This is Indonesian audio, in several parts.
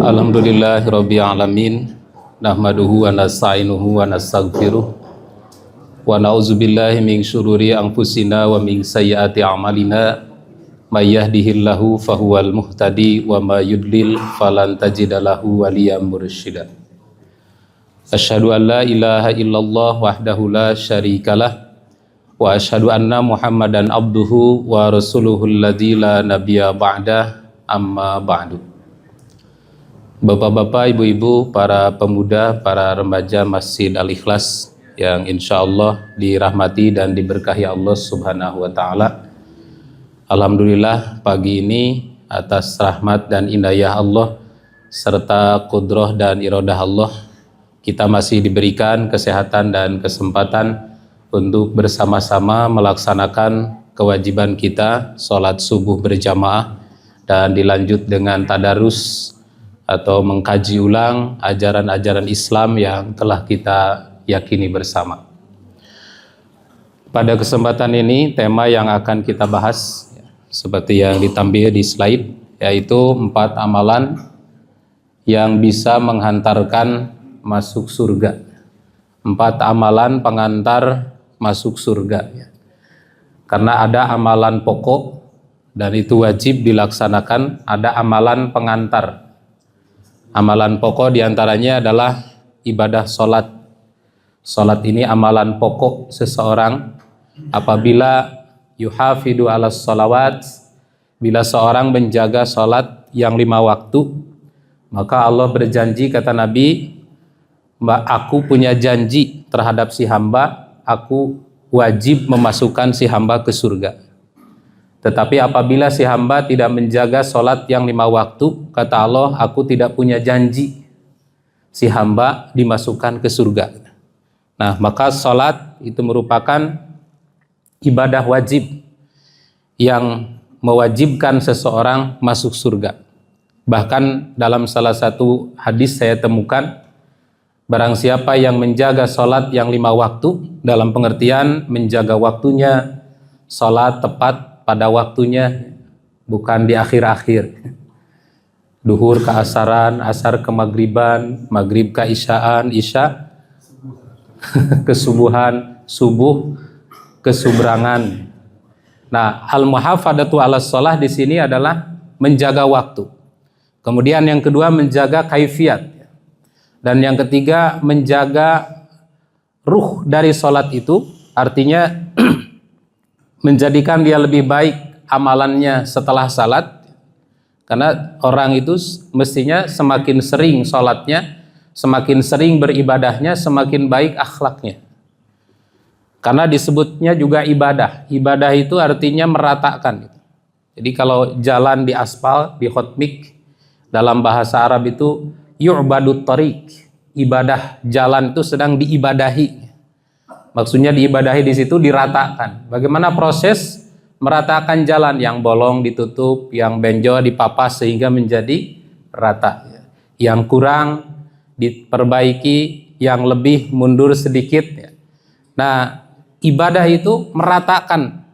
Alhamdulillahirabbil alamin, nahmaduhu wa nasta'inuhu wa nastaghfiruh wa na'udzubillahi min syururi anfusina wa min sayyiati a'malina may yahdihillahu fahuwal muhtadi wa may yudlil falan tajida lahu waliyyan mursyida. Asyhadu an la ilaha illallah wahdahu la syarikalah wa asyhadu anna Muhammadan abduhu wa rasuluhul ladzi la nabiyya ba'dah, amma ba'du. Bapak-bapak, ibu-ibu, para pemuda, para remaja Masjid Al-Ikhlas yang insya Allah dirahmati dan diberkahi Allah Subhanahu wa Ta'ala. Alhamdulillah, pagi ini atas rahmat dan inayah Allah serta kudrah dan iradah Allah, kita masih diberikan kesehatan dan kesempatan untuk bersama-sama melaksanakan kewajiban kita sholat subuh berjamaah dan dilanjut dengan tadarus atau mengkaji ulang ajaran-ajaran Islam yang telah kita yakini bersama. Pada kesempatan ini tema yang akan kita bahas seperti yang ditampil di slide, yaitu 4 amalan yang bisa menghantarkan masuk surga. 4 amalan pengantar masuk surga. Karena ada amalan pokok dan itu wajib dilaksanakan, ada amalan pengantar. Amalan pokok diantaranya adalah ibadah sholat. Sholat ini amalan pokok seseorang. Apabila yuhafidu ala sholawat, bila seorang menjaga sholat yang 5 waktu, maka Allah berjanji, kata Nabi, aku punya janji terhadap si hamba, aku wajib memasukkan si hamba ke surga. Tetapi apabila si hamba tidak menjaga sholat yang 5 waktu, kata Allah, aku tidak punya janji si hamba dimasukkan ke surga. Nah, maka sholat itu merupakan ibadah wajib yang mewajibkan seseorang masuk surga. Bahkan dalam salah satu hadis saya temukan, barang siapa yang menjaga sholat yang 5 waktu, dalam pengertian menjaga waktunya, sholat tepat pada waktunya, bukan di akhir-akhir. Duhur ke asaran, asar ke maghriban, maghrib ke isyaan, isya ke subuhan, subuh ke subrangan. Nah, al-muhafadatu ala sholah di sini adalah menjaga waktu. Kemudian yang kedua menjaga kaifiat. Dan yang ketiga menjaga ruh dari sholat itu, artinya menjadikan dia lebih baik amalannya setelah salat. Karena orang itu mestinya semakin sering sholatnya, semakin sering beribadahnya, semakin baik akhlaknya. Karena disebutnya juga ibadah. Ibadah itu artinya meratakan. Jadi kalau jalan di aspal, di hotmik, dalam bahasa Arab itu yu'badut tariq. Ibadah jalan itu sedang diibadahi. Maksudnya diibadahi di situ diratakan. Bagaimana proses meratakan jalan, yang bolong ditutup, yang benjol dipapas sehingga menjadi rata. Yang kurang diperbaiki, yang lebih mundur sedikit. Nah, ibadah itu meratakan.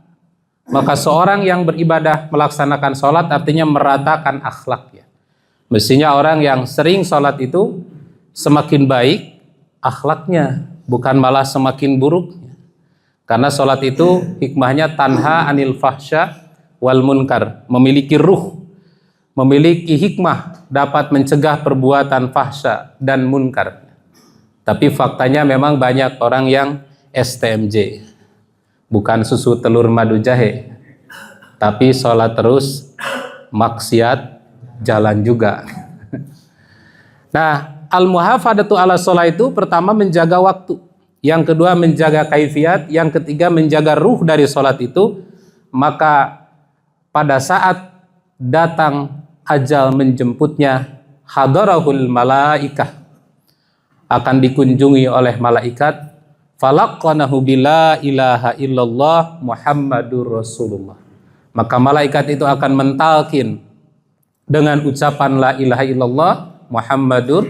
Maka seorang yang beribadah melaksanakan sholat artinya meratakan akhlaknya. Mestinya orang yang sering sholat itu semakin baik akhlaknya, bukan malah semakin buruk. Karena sholat itu hikmahnya tanha anil fahsya wal munkar, memiliki ruh, memiliki hikmah, dapat mencegah perbuatan fahsya dan munkar. Tapi faktanya memang banyak orang yang STMJ, bukan susu telur madu jahe, tapi sholat terus, maksiat jalan juga. Nah, al-muhafadatu ala sholat itu pertama menjaga waktu, yang kedua menjaga kaifiat, yang ketiga menjaga ruh dari sholat itu. Maka pada saat datang ajal menjemputnya, hadarahul malaikah, akan dikunjungi oleh malaikat, falaqanahu bila ilaha illallah Muhammadur Rasulullah. Maka malaikat itu akan mentalkin dengan ucapan la ilaha illallah Muhammadur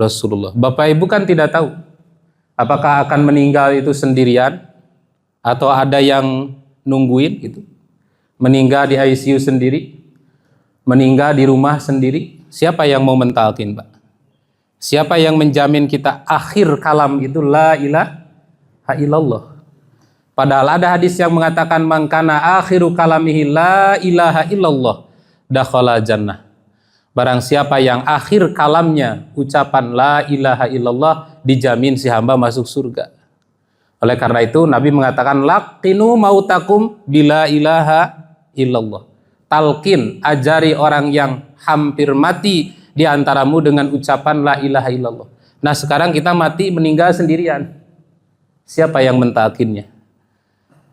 Rasulullah. Bapak Ibu kan tidak tahu apakah akan meninggal itu sendirian atau ada yang nungguin gitu. Meninggal di ICU sendiri, meninggal di rumah sendiri, siapa yang mau mentalkin, Pak? Siapa yang menjamin kita akhir kalam itu la ilaha illallah? Padahal ada hadis yang mengatakan mangkana akhiru kalamihi la ilaha illallah dakhala jannah. Barang siapa yang akhir kalamnya ucapan la ilaha illallah, dijamin si hamba masuk surga. Oleh karena itu Nabi mengatakan laqinu mautakum bila ilaha illallah. Talqin, ajari orang yang hampir mati di antaramu dengan ucapan la ilaha illallah. Nah, sekarang kita mati meninggal sendirian. Siapa yang mentalkinnya?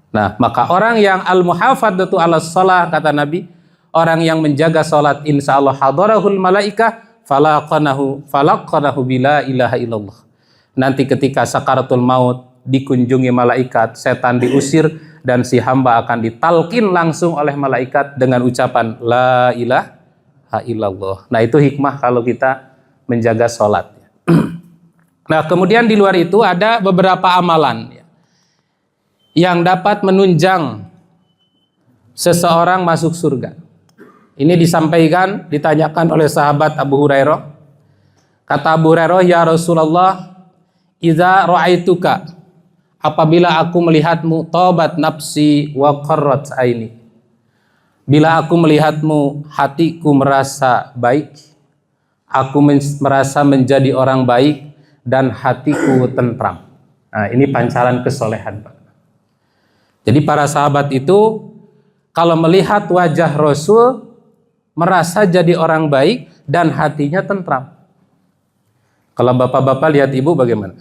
Nah, maka orang yang al-muhafadzatu 'alas shalah, kata Nabi, orang yang menjaga salat, insyaallah hadarahul malaikah falaqanahu bila ilaha illallah. Nanti ketika sakaratul maut dikunjungi malaikat, setan diusir dan si hamba akan ditalkin langsung oleh malaikat dengan ucapan la ilaha illallah. Nah, itu hikmah kalau kita menjaga salat. Nah, kemudian di luar itu ada beberapa amalan yang dapat menunjang seseorang masuk surga. Ini disampaikan, ditanyakan oleh sahabat Abu Hurairah. Kata Abu Hurairah, ya Rasulullah, idza ra'aituka, apabila aku melihatmu, tobat nafsi wa qarrat aini. Bila aku melihatmu, hatiku merasa baik, aku merasa menjadi orang baik, dan hatiku tentram. Nah, ini pancaran kesolehan, Pak. Jadi para sahabat itu kalau melihat wajah Rasul merasa jadi orang baik dan hatinya tentram. Kalau bapak-bapak lihat ibu bagaimana?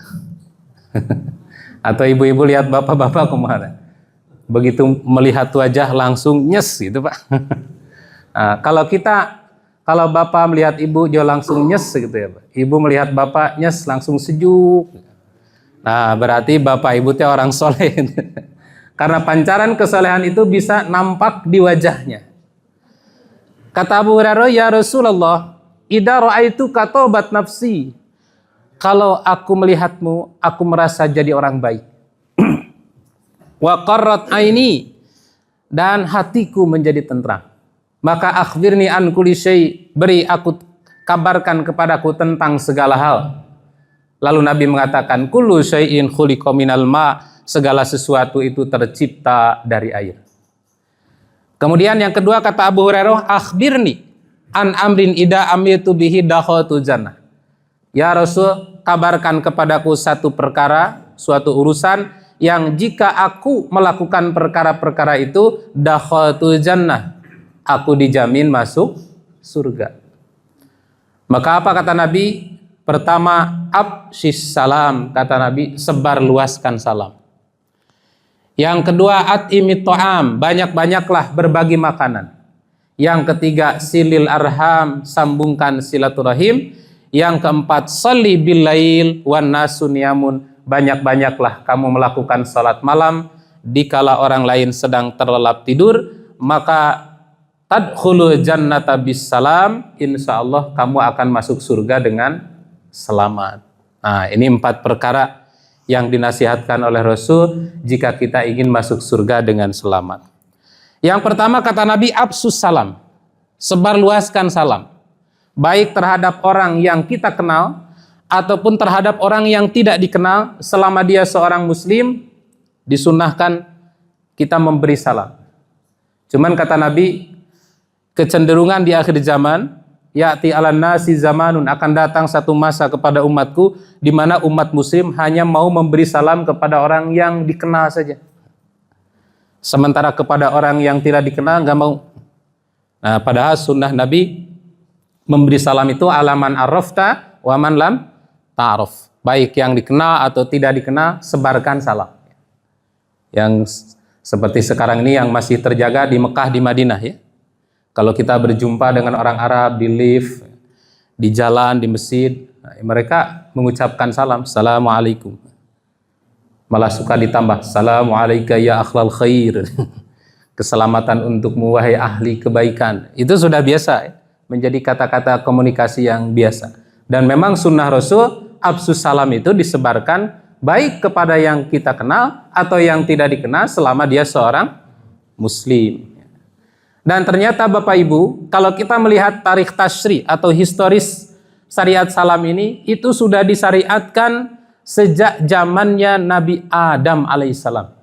Atau ibu-ibu lihat bapak-bapak kemana? Begitu melihat wajah langsung nyes gitu, Pak. Nah, kalau bapak melihat ibu dia langsung nyes gitu ya, Pak. Ibu melihat bapak nyes langsung sejuk. Nah, berarti bapak ibu teh orang soleh. Karena pancaran kesolehan itu bisa nampak di wajahnya. Kata Abu Hurairah, ya Rasulullah, idza ra'aituka tobat nafsi. Kalau aku melihatmu, aku merasa jadi orang baik. Wa qarrat aini, dan hatiku menjadi tentram. Maka akhbirni an kulli syai, beri aku kabarkan kepadaku tentang segala hal. Lalu Nabi mengatakan, kullu syai'in khuliqa minal ma', segala sesuatu itu tercipta dari air. Kemudian yang kedua kata Abu Hurairah, akhbirni an amrin ida amiltu bihi dakhaltu jannah. Ya Rasul, kabarkan kepadaku satu perkara, suatu urusan yang jika aku melakukan perkara-perkara itu, dakhaltu jannah, aku dijamin masuk surga. Maka apa kata Nabi? Pertama, absyis salam, kata Nabi, sebar luaskan salam. Yang kedua, at'imit ta'am, banyak-banyaklah berbagi makanan. Yang ketiga, silil arham, sambungkan silaturahim. Yang keempat, sholli bil lail wan nasu niyamun, banyak-banyaklah kamu melakukan salat malam dikala orang lain sedang terlelap tidur, maka tadkhulul jannata bis salam, insyaallah kamu akan masuk surga dengan selamat. Nah, ini 4 perkara yang dinasihatkan oleh Rasul jika kita ingin masuk surga dengan selamat. Yang pertama kata Nabi, absus salam, sebarluaskan salam, baik terhadap orang yang kita kenal ataupun terhadap orang yang tidak dikenal. Selama dia seorang muslim, disunnahkan kita memberi salam. Cuman kata Nabi, kecenderungan di akhir zaman, ya'ti 'alan nasi zamanun, akan datang satu masa kepada umatku di mana umat muslim hanya mau memberi salam kepada orang yang dikenal saja. Sementara kepada orang yang tidak dikenal nggak mau. Nah, padahal sunnah Nabi memberi salam itu alaman arafta wa man lam ta'aruf. Baik yang dikenal atau tidak dikenal, sebarkan salam. Yang seperti sekarang ini yang masih terjaga di Mekah, di Madinah ya. Kalau kita berjumpa dengan orang Arab di lift, di jalan, di masjid, mereka mengucapkan salam, assalamualaikum. Malah suka ditambah, assalamualaikum ya akhlal khair. Keselamatan untukmu wahai ahli kebaikan. Itu sudah biasa, menjadi kata-kata komunikasi yang biasa. Dan memang sunnah Rasul, absus salam itu disebarkan baik kepada yang kita kenal atau yang tidak dikenal selama dia seorang muslim. Dan ternyata Bapak Ibu, kalau kita melihat tarikh tasyri atau historis syariat salam ini, itu sudah disyariatkan sejak zamannya Nabi Adam alaihissalam.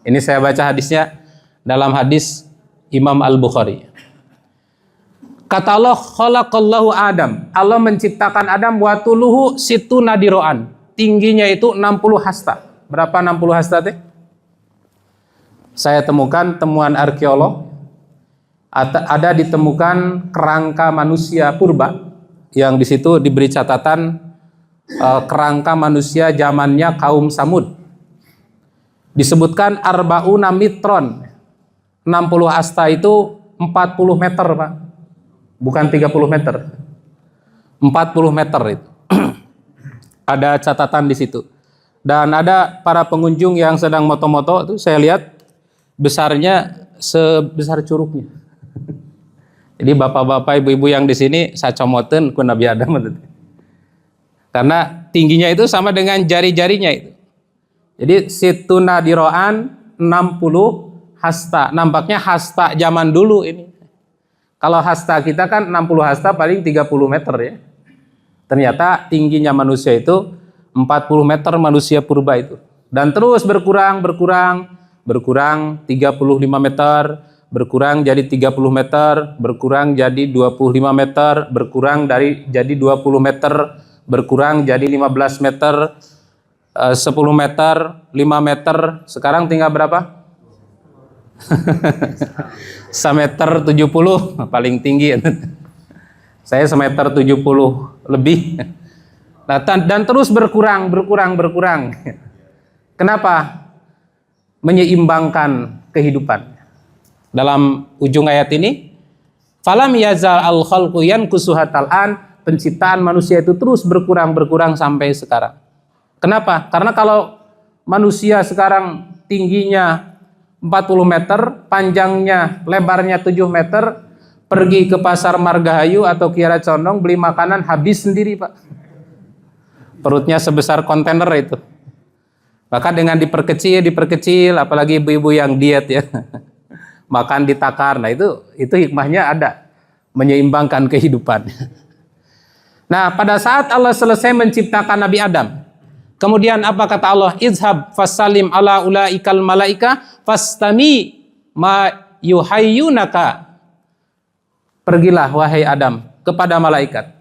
Ini saya baca hadisnya dalam hadis Imam Al-Bukhari. Kata Allah, khalaqallahu Adam. Allah menciptakan Adam wa tuluhu situna diro'an. Tingginya itu 60 hasta. Berapa 60 hasta teh? Saya temukan temuan arkeolog, ada ditemukan kerangka manusia purba yang di situ diberi catatan kerangka manusia zamannya kaum Samud. Disebutkan arbauna mitron. 60 hasta itu 40 meter, Pak. Bukan 30 meter. 40 meter itu. Ada catatan di situ. Dan ada para pengunjung yang sedang moto-moto itu saya lihat besarnya sebesar curugnya. Jadi bapak-bapak, ibu-ibu yang di sini saya comoten ku Nabi Adam. Karena tingginya itu sama dengan jari-jarinya itu. Jadi situna diro'an 60 hasta. Nampaknya hasta zaman dulu ini. Kalau hasta kita kan 60 hasta paling 30 meter ya. Ternyata tingginya manusia itu 40 meter manusia purba itu. Dan terus berkurang 35 meter, berkurang jadi 30 meter, berkurang jadi 25 meter, berkurang jadi 20 meter, berkurang jadi 15 meter, 10 meter, 5 meter, sekarang tinggal berapa? 1,70 m paling tinggi. Saya 1,70 m lebih. Nah, dan terus berkurang. Kenapa? Menyeimbangkan kehidupan. Dalam ujung ayat ini, falam yazal al-khalqu yanqusu hatal an, penciptaan manusia itu terus berkurang sampai sekarang. Kenapa? Karena kalau manusia sekarang tingginya 40 meter, panjangnya, lebarnya 7 meter, pergi ke pasar Margahayu atau Kiara Condong beli makanan habis sendiri, Pak. Perutnya sebesar kontainer itu. Maka dengan diperkecil, apalagi ibu-ibu yang diet ya. Makan ditakar. Nah, itu hikmahnya ada, menyeimbangkan kehidupan. Nah, pada saat Allah selesai menciptakan Nabi Adam, kemudian apa kata Allah? Izhab fasalim ala ulaikal malaika fastami ma yuhayyunaka. Pergilah wahai Adam kepada malaikat,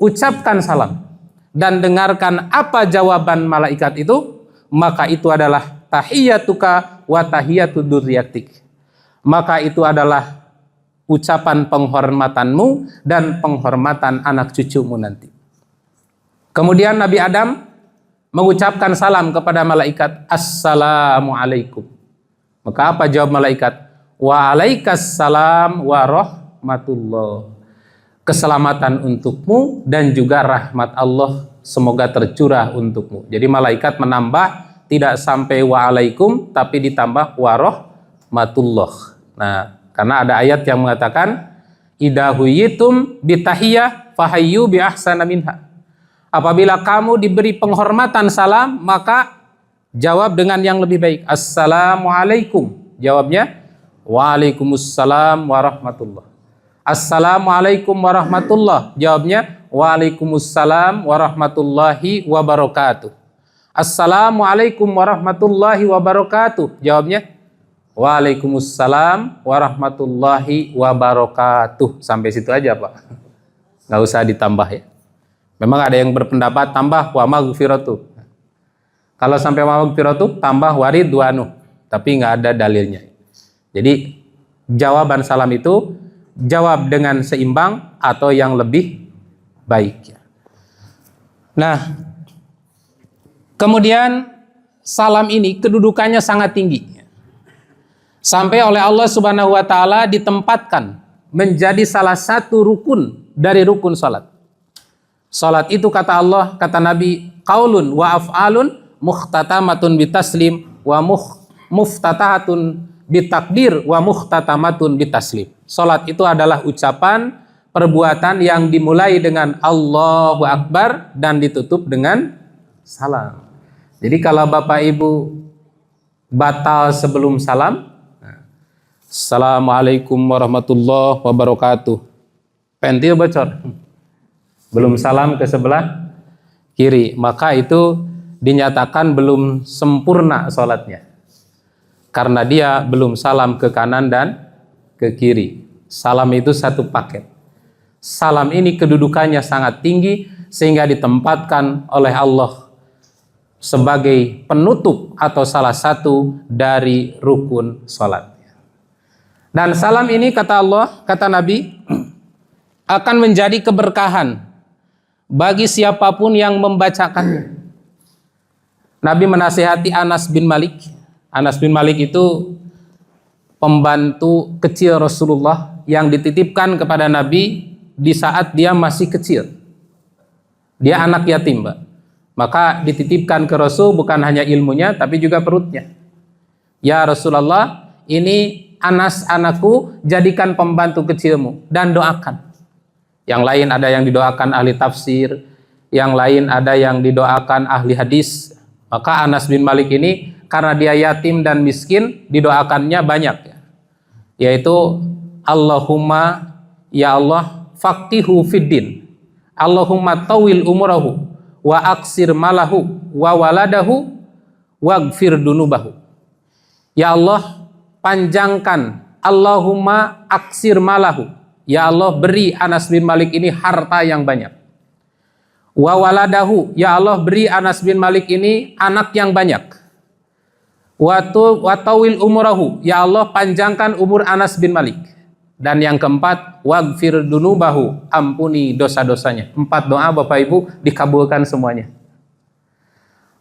ucapkan salam dan dengarkan apa jawaban malaikat itu, maka itu adalah tahiyyatuka wa tahiyyatu dzurriyyatik. Maka itu adalah ucapan penghormatanmu dan penghormatan anak cucumu nanti. Kemudian Nabi Adam mengucapkan salam kepada malaikat, Assalamualaikum. Maka apa jawab malaikat? Waalaikumsalam warahmatullah. Keselamatan untukmu dan juga rahmat Allah semoga tercurah untukmu. Jadi malaikat menambah, tidak sampai waalaikum tapi ditambah warahmatullah. Nah, karena ada ayat yang mengatakan idza huyitum bitahiyah fahayyu bi ahsana minha. Apabila kamu diberi penghormatan salam, maka jawab dengan yang lebih baik. Assalamualaikum. Jawabnya waalaikumsalam warahmatullah. Assalamualaikum warahmatullah. Jawabnya waalaikumsalam warahmatullahi wabarakatuh. Assalamualaikum warahmatullahi wabarakatuh. Jawabnya waalaikumsalam warahmatullahi wabarakatuh. Sampai situ aja, Pak. Nggak usah ditambah ya. Memang ada yang berpendapat tambah wa maghfiratu. Kalau sampai wa maghfiratu tambah waridwanu, tapi nggak ada dalilnya. Jadi jawaban salam itu jawab dengan seimbang atau yang lebih baik. Nah, kemudian salam ini kedudukannya sangat tinggi. Sampai oleh Allah Subhanahu wa taala ditempatkan menjadi salah satu rukun dari rukun salat. Salat itu kata Allah, kata Nabi, qaulun wa af'alun mukhtatamatun bitaslim wa muftatahatun bitakbir wa mukhtatamatun bitaslim. Salat itu adalah ucapan, perbuatan yang dimulai dengan Allahu Akbar dan ditutup dengan salam. Jadi kalau Bapak Ibu batal sebelum salam, Assalamualaikum warahmatullahi wabarakatuh. Pentil bocor. Belum salam ke sebelah kiri. Maka itu dinyatakan belum sempurna sholatnya. Karena dia belum salam ke kanan dan ke kiri. Salam itu satu paket. Salam ini kedudukannya sangat tinggi sehingga ditempatkan oleh Allah sebagai penutup atau salah satu dari rukun sholat. Dan salam ini kata Allah, kata Nabi, akan menjadi keberkahan bagi siapapun yang membacakannya. Nabi menasihati Anas bin Malik. Anas bin Malik itu pembantu kecil Rasulullah yang dititipkan kepada Nabi di saat dia masih kecil. Dia anak yatim, Mbak. Maka dititipkan ke Rasul bukan hanya ilmunya tapi juga perutnya. Ya Rasulullah, ini Anas anakku, jadikan pembantu kecilmu dan doakan. Yang lain ada yang didoakan ahli tafsir, yang lain ada yang didoakan ahli hadis. Maka Anas bin Malik ini karena dia yatim dan miskin, didoakannya banyak, yaitu Allahumma ya Allah faqihu fiddin, Allahumma tawil umurahu wa aksir malahu wa waladahu waghfir dunubahu. Ya Allah, panjangkan, Allahumma aksir malahu, ya Allah beri Anas bin Malik ini harta yang banyak. Wa waladahu, ya Allah beri Anas bin Malik ini anak yang banyak. Wa tawil umurahu, ya Allah panjangkan umur Anas bin Malik. Dan yang keempat, waghfir dunubahu, ampuni dosa-dosanya. 4 doa Bapak Ibu dikabulkan semuanya.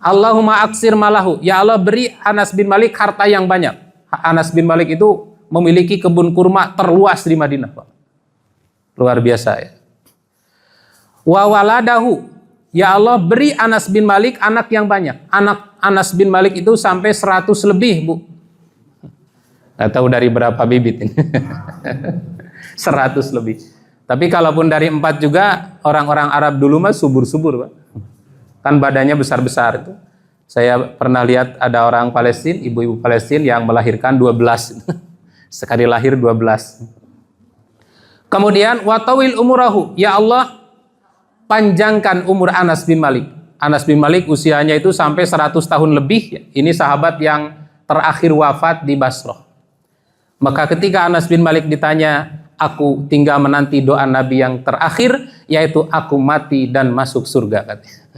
Allahumma aksir malahu, ya Allah beri Anas bin Malik harta yang banyak. Anas bin Malik itu memiliki kebun kurma terluas di Madinah, Pak. Luar biasa ya. Wa waladahu, ya Allah beri Anas bin Malik anak yang banyak. Anak Anas bin Malik itu sampai 100 lebih, Bu. Nggak tahu dari berapa bibit ini. 100 lebih. Tapi kalaupun dari 4 juga, orang-orang Arab dulu mah subur-subur, Pak. Kan badannya besar-besar itu. Saya pernah lihat ada orang Palestina, ibu-ibu Palestina yang melahirkan 12. Sekali lahir 12. Kemudian watawil umurahu, ya Allah panjangkan umur Anas bin Malik. Anas bin Malik usianya itu sampai 100 tahun lebih. Ini sahabat yang terakhir wafat di Basrah. Maka ketika Anas bin Malik ditanya, aku tinggal menanti doa Nabi yang terakhir, yaitu aku mati dan masuk surga, katanya.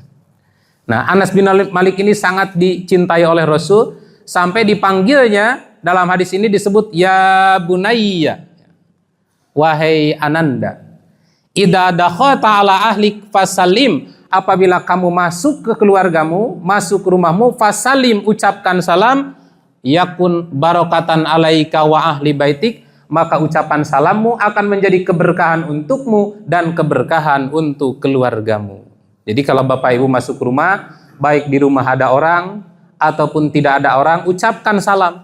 Nah, Anas bin Malik ini sangat dicintai oleh Rasul sampai dipanggilnya dalam hadis ini disebut ya bunayya, wahai ananda, idza dakhalta ala ahlik fasalim, apabila kamu masuk ke keluargamu, masuk ke rumahmu, fasalim, ucapkan salam, yakun barokatan alaika wa ahli baitik, maka ucapan salammu akan menjadi keberkahan untukmu dan keberkahan untuk keluargamu. Jadi kalau Bapak Ibu masuk rumah, baik di rumah ada orang ataupun tidak ada orang, ucapkan salam.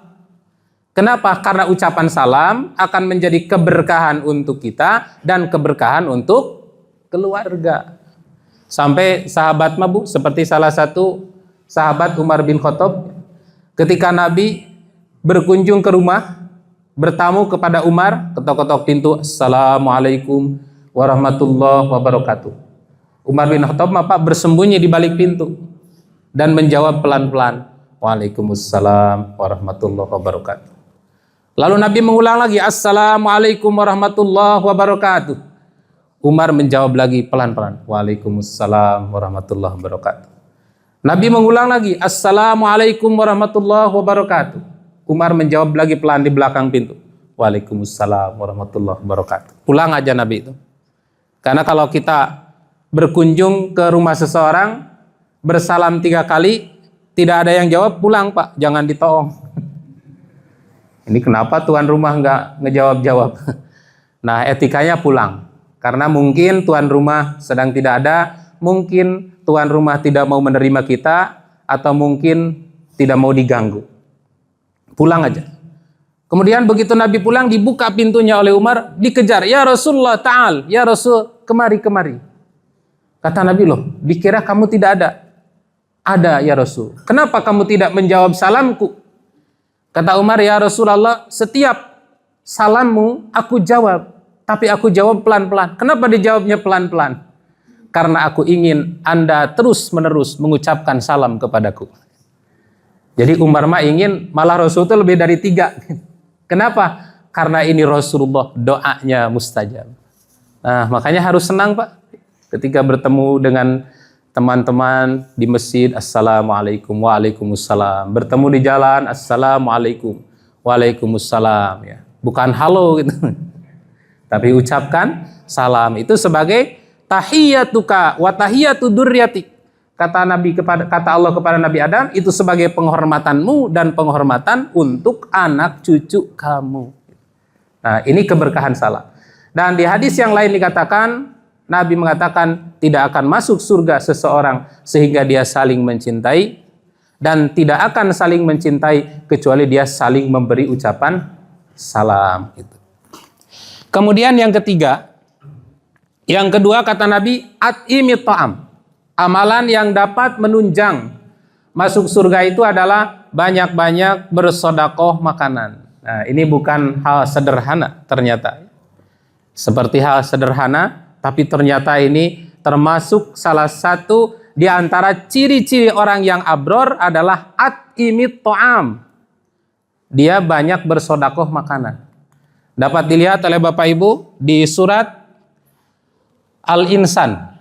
Kenapa? Karena ucapan salam akan menjadi keberkahan untuk kita dan keberkahan untuk keluarga. Sampai sahabat Mabu, seperti salah satu sahabat Umar bin Khattab, ketika Nabi berkunjung ke rumah, bertamu kepada Umar, ketok-ketok pintu, Assalamualaikum warahmatullahi wabarakatuh. Umar bin Khattab bersembunyi di balik pintu dan menjawab pelan-pelan, Waalaikumsalam warahmatullahi wabarakatuh. Lalu Nabi mengulang lagi, Assalamualaikum warahmatullahi wabarakatuh. Umar menjawab lagi pelan-pelan, Waalaikumsalam warahmatullahi wabarakatuh. Nabi mengulang lagi, Assalamualaikum warahmatullahi wabarakatuh. Umar menjawab lagi pelan di belakang pintu, Waalaikumsalam warahmatullahi wabarakatuh. Pulang aja Nabi itu. Karena kalau kita berkunjung ke rumah seseorang, bersalam 3 kali, tidak ada yang jawab, pulang Pak, jangan ditoong. Ini kenapa tuan rumah nggak ngejawab-jawab? Nah, etikanya pulang. Karena mungkin tuan rumah sedang tidak ada, mungkin tuan rumah tidak mau menerima kita, atau mungkin tidak mau diganggu. Pulang aja. Kemudian begitu Nabi pulang, dibuka pintunya oleh Umar, dikejar, ya Rasulullah ta'al, ya Rasul, kemari. Kata Nabi, loh, dikira kamu tidak ada. Ada ya Rasul. Kenapa kamu tidak menjawab salamku? Kata Umar, ya Rasulullah, setiap salammu aku jawab, tapi aku jawab pelan-pelan. Kenapa dijawabnya pelan-pelan? Karena aku ingin Anda terus-menerus mengucapkan salam kepadaku. Jadi Umar mah ingin malah Rasul itu lebih dari 3. Kenapa? Karena ini Rasulullah, doanya mustajab. Nah, makanya harus senang Pak ketika bertemu dengan teman-teman di masjid, assalamualaikum, waalaikumsalam. Bertemu di jalan, assalamualaikum, waalaikumsalam. Ya. Bukan halo gitu. Tapi ucapkan salam itu sebagai tahiyyatuka wa tahiyyatu dzurriyyatik. Kata Allah kepada Nabi Adam, itu sebagai penghormatanmu dan penghormatan untuk anak cucu kamu. Nah, ini keberkahan salam. Dan di hadis yang lain dikatakan, Nabi mengatakan tidak akan masuk surga seseorang sehingga dia saling mencintai, dan tidak akan saling mencintai kecuali dia saling memberi ucapan salam. Kemudian yang kedua kata Nabi, at'imit ta'am. Amalan yang dapat menunjang masuk surga itu adalah banyak-banyak bersedekah makanan. Nah, ini bukan hal sederhana ternyata. Seperti hal sederhana, tapi ternyata ini termasuk salah satu di antara ciri-ciri orang yang abror adalah at'imit ta'am. Dia banyak bersedekah makanan. Dapat dilihat oleh Bapak Ibu di surat Al-Insan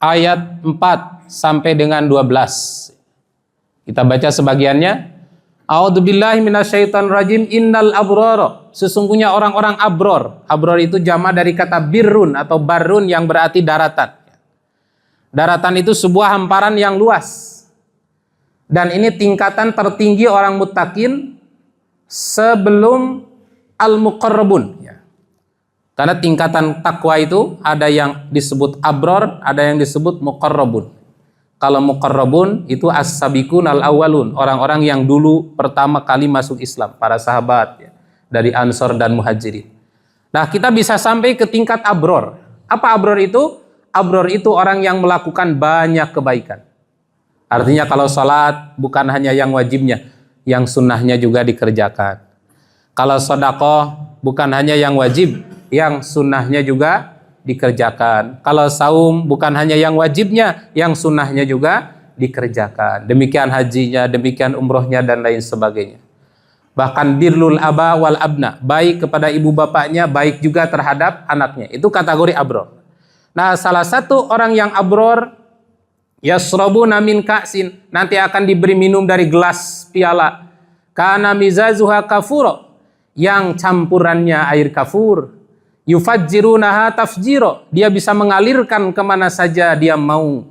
ayat 4 sampai dengan 12. Kita baca sebagiannya. A'udzubillahi minasyaitonirrajim. Innal abrara, sesungguhnya orang-orang abror. Abror itu jama dari kata birrun atau barrun yang berarti daratan. Daratan itu sebuah hamparan yang luas. Dan ini tingkatan tertinggi orang muttaqin sebelum al-muqarrabun. Karena tingkatan takwa itu ada yang disebut abror, ada yang disebut muqarrabun. Kalau muqarrabun itu as-sabiqun al-awwalun, orang-orang yang dulu pertama kali masuk Islam, para sahabat ya, dari Ansor dan Muhajirin. Nah, kita bisa sampai ke tingkat abror. Apa abror itu? Abror itu orang yang melakukan banyak kebaikan. Artinya kalau sholat bukan hanya yang wajibnya, yang sunnahnya juga dikerjakan. Kalau sedekah bukan hanya yang wajib, yang sunnahnya juga dikerjakan. Kalau saum bukan hanya yang wajibnya, yang sunnahnya juga dikerjakan. Demikian hajinya, demikian umrohnya dan lain sebagainya. Bahkan birrul aba wal abna, baik kepada ibu bapaknya, baik juga terhadap anaknya. Itu kategori abror. Nah, salah satu orang yang abror, yasrabuna min ka'sin, nanti akan diberi minum dari gelas piala. Kana mizazuha kafuro, yang campurannya air kafur. Yufajjirunaha tafjiro, dia bisa mengalirkan kemana saja dia mau.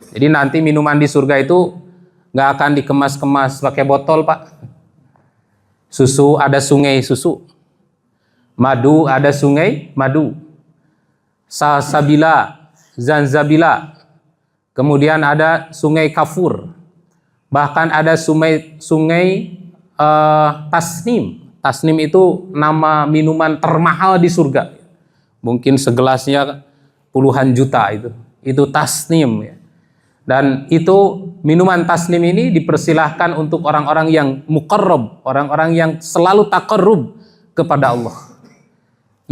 Jadi nanti minuman di surga itu nggak akan dikemas-kemas pakai botol Pak. Susu ada sungai susu, madu ada sungai madu, salsabila, zanzabila, kemudian ada sungai kafur, bahkan ada sungai tasnim. Tasnim itu nama minuman termahal di surga. Mungkin segelasnya puluhan juta itu. Itu tasnim ya. Dan itu minuman tasnim ini dipersilahkan untuk orang-orang yang muqarrab, orang-orang yang selalu taqarrub kepada Allah.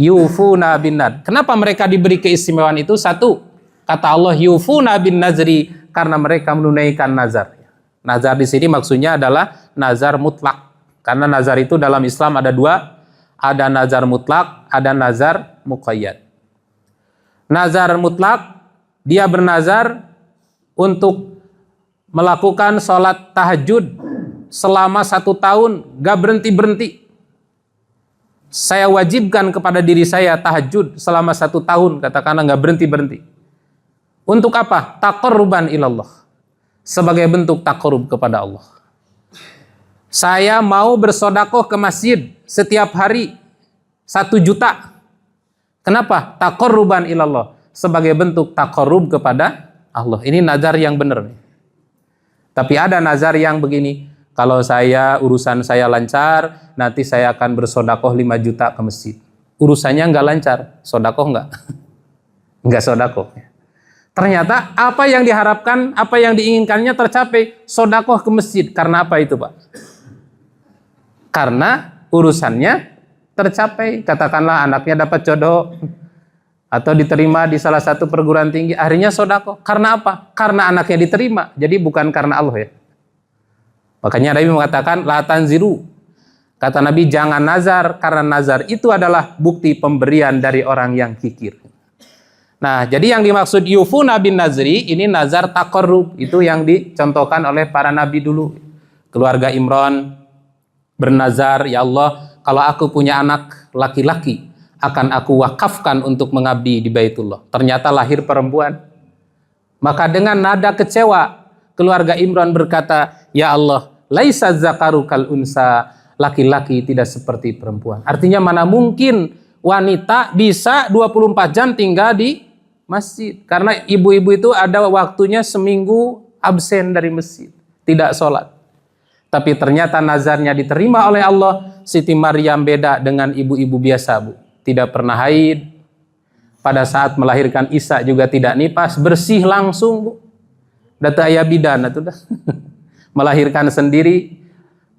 Yufuna bin nadr. Kenapa mereka diberi keistimewaan itu? Satu, kata Allah yufuna bin nazri, karena mereka menunaikan nazar. Nazar di sini maksudnya adalah nazar mutlak. Karena nazar itu dalam Islam ada dua, ada nazar mutlak, ada nazar muqayyad. Nazar mutlak, dia bernazar untuk melakukan sholat tahajud selama 1 tahun, gak berhenti-berhenti. Saya wajibkan kepada diri saya tahajud selama 1 tahun, katakanlah gak berhenti-berhenti. Untuk apa? Taqarruban ilallah. Sebagai bentuk taqarrub kepada Allah. Saya mau bersedekah ke masjid setiap hari 1 juta. Kenapa? Taqarruban ilallah. Sebagai bentuk taqarrub kepada Allah. Ini nazar yang benar. Tapi ada nazar yang begini. Kalau urusan saya lancar, nanti saya akan bersedekah 5 juta ke masjid. Urusannya nggak lancar, sedekah nggak? Nggak sedekah. Ternyata apa yang diharapkan, apa yang diinginkannya tercapai, sedekah ke masjid. Karena apa itu Pak? Karena urusannya tercapai, katakanlah anaknya dapat jodoh atau diterima di salah satu perguruan tinggi, akhirnya sodako. Karena apa? Karena anaknya diterima, jadi bukan karena Allah ya. Makanya Nabi mengatakan la tanziru. Kata Nabi, jangan nazar, karena nazar itu adalah bukti pemberian dari orang yang kikir. Nah, jadi yang dimaksud yufuna bin nazri, ini nazar taqarrub, itu yang dicontohkan oleh para nabi dulu. Keluarga Imran bernazar, ya Allah, kalau aku punya anak laki-laki, akan aku wakafkan untuk mengabdi di Baitullah. Ternyata lahir perempuan. Maka dengan nada kecewa, keluarga Imran berkata, ya Allah, laisa zakaru kal unsa, laki-laki tidak seperti perempuan. Artinya mana mungkin wanita bisa 24 jam tinggal di masjid. Karena ibu-ibu itu ada waktunya seminggu absen dari masjid, tidak sholat. Tapi ternyata nazarnya diterima oleh Allah. Siti Maryam beda dengan ibu-ibu biasa, Bu. Tidak pernah haid, pada saat melahirkan Isa juga tidak nifas, bersih langsung, Bu. Data ayah bidan itu dah. Melahirkan sendiri,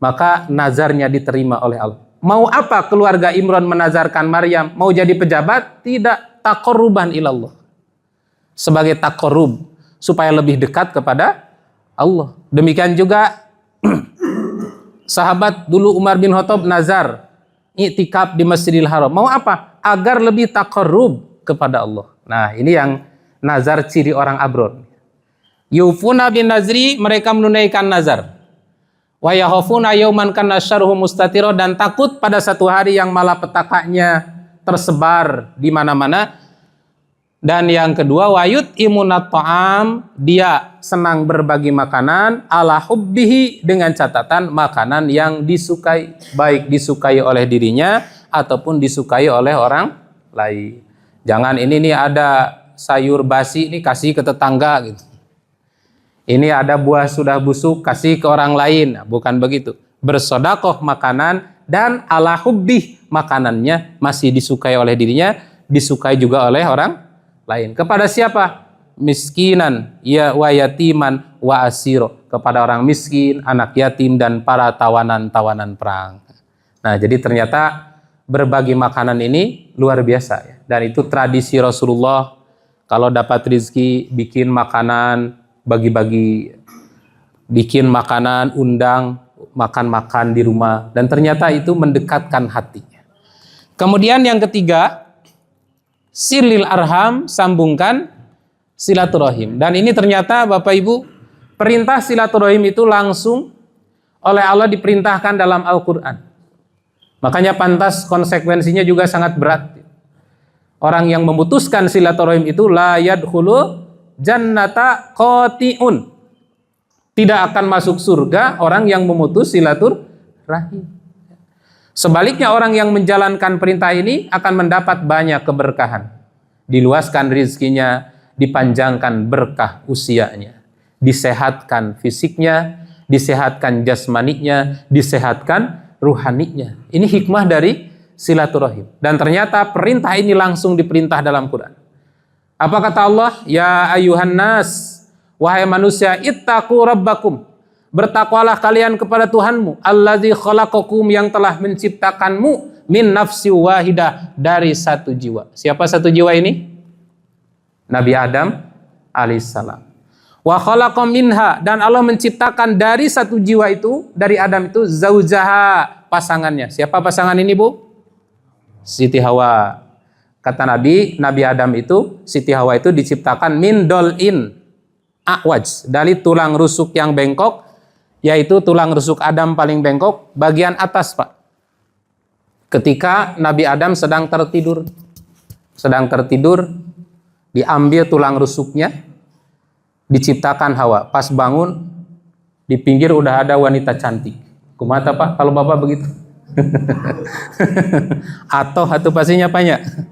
maka nazarnya diterima oleh Allah. Mau apa keluarga Imran menazarkan Maryam? Mau jadi pejabat? Tidak, taqarruban ilallah. Sebagai taqarrub, supaya lebih dekat kepada Allah. Demikian juga sahabat dulu Umar bin Khattab nazar iktikaf di Masjidil Haram. Mau apa? Agar lebih taqarrub kepada Allah. Nah, ini yang nazar ciri orang abror. Yufuna bin nazri, mereka menunaikan nazar. Wa yakhafuna yauman kana syarruhu mustatira, dan takut pada satu hari yang malapetakanya tersebar di mana-mana. Dan yang kedua, wayut imunat ta'am, dia senang berbagi makanan ala hubbihi, dengan catatan makanan yang disukai, baik disukai oleh dirinya ataupun disukai oleh orang lain. Jangan ini nih ada sayur basi ini kasih ke tetangga gitu. Ini ada buah sudah busuk kasih ke orang lain. Nah, bukan begitu. Bersodakoh makanan dan ala hubbih, makanannya masih disukai oleh dirinya, disukai juga oleh orang lain. Kepada siapa? Miskinan, ya wa yatiman wa asiro, kepada orang miskin, anak yatim, dan para tawanan-tawanan perang. Nah, jadi ternyata berbagi makanan ini luar biasa ya. Dan itu tradisi Rasulullah, kalau dapat rezeki bikin makanan, bagi-bagi, bikin makanan, undang, makan-makan di rumah, dan ternyata itu mendekatkan hatinya. Kemudian yang ketiga, silil arham, sambungkan silaturahim. Dan ini ternyata Bapak Ibu, perintah silaturahim itu langsung oleh Allah diperintahkan dalam Al-Quran. Makanya pantas konsekuensinya juga sangat berat. Orang yang memutuskan silaturahim itu la yadkhulu jannata qati'un, tidak akan masuk surga orang yang memutus silaturahim. Sebaliknya orang yang menjalankan perintah ini akan mendapat banyak keberkahan. Diluaskan rizkinya, dipanjangkan berkah usianya, disehatkan fisiknya, disehatkan jasmaninya, disehatkan ruhaninya. Ini hikmah dari silaturahim. Dan ternyata perintah ini langsung diperintah dalam Quran. Apa kata Allah? Ya ayuhan nas, wahai manusia, ittaqu rabbakum, bertakwalah kalian kepada Tuhanmu, allazi khalaqakum, yang telah menciptakanmu, min nafsi wahidah, dari satu jiwa. Siapa satu jiwa ini? Nabi Adam alaihissalam. Wa khalaqa minha, dan Allah menciptakan dari satu jiwa itu, dari Adam itu, zaujaha, pasangannya. Siapa pasangan ini, Bu? Siti Hawa. Kata Nabi Adam itu, Siti Hawa itu diciptakan min dol'in a'waj, dari tulang rusuk yang bengkok, yaitu tulang rusuk Adam paling bengkok, bagian atas, Pak. Ketika Nabi Adam sedang tertidur, diambil tulang rusuknya, diciptakan Hawa. Pas bangun, di pinggir udah ada wanita cantik. Kumata, Pak, kalau Bapak begitu? atau pastinya banyak.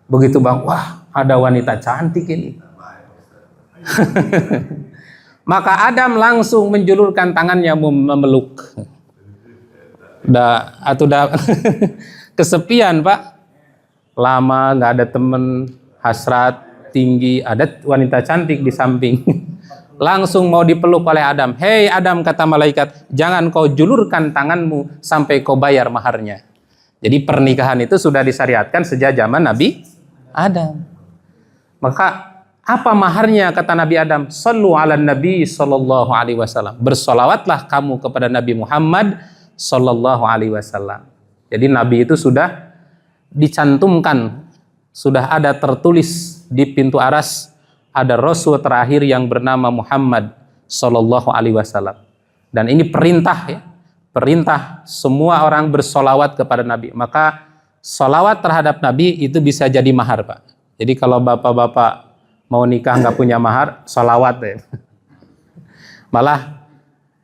Begitu Bang, wah ada wanita cantik ini. Maka Adam langsung menjulurkan tangannya memeluk. Kesepian, Pak. Lama nggak ada temen, hasrat tinggi, ada wanita cantik di samping. Langsung mau dipeluk oleh Adam. Hei Adam, kata malaikat, jangan kau julurkan tanganmu sampai kau bayar maharnya. Jadi pernikahan itu sudah disyariatkan sejak zaman Nabi Adam. Maka apa maharnya kata Nabi Adam? Sallu ala Nabi sallallahu alaihi wasallam. Bersolawatlah kamu kepada Nabi Muhammad sallallahu alaihi wasallam. Jadi Nabi itu sudah dicantumkan, sudah ada tertulis di pintu aras, ada Rasul terakhir yang bernama Muhammad sallallahu alaihi wasallam. Dan ini perintah ya. Perintah semua orang bersolawat kepada Nabi. Maka solawat terhadap Nabi itu bisa jadi mahar, Pak. Jadi kalau bapak-bapak mau nikah nggak punya mahar, solawat ya. Malah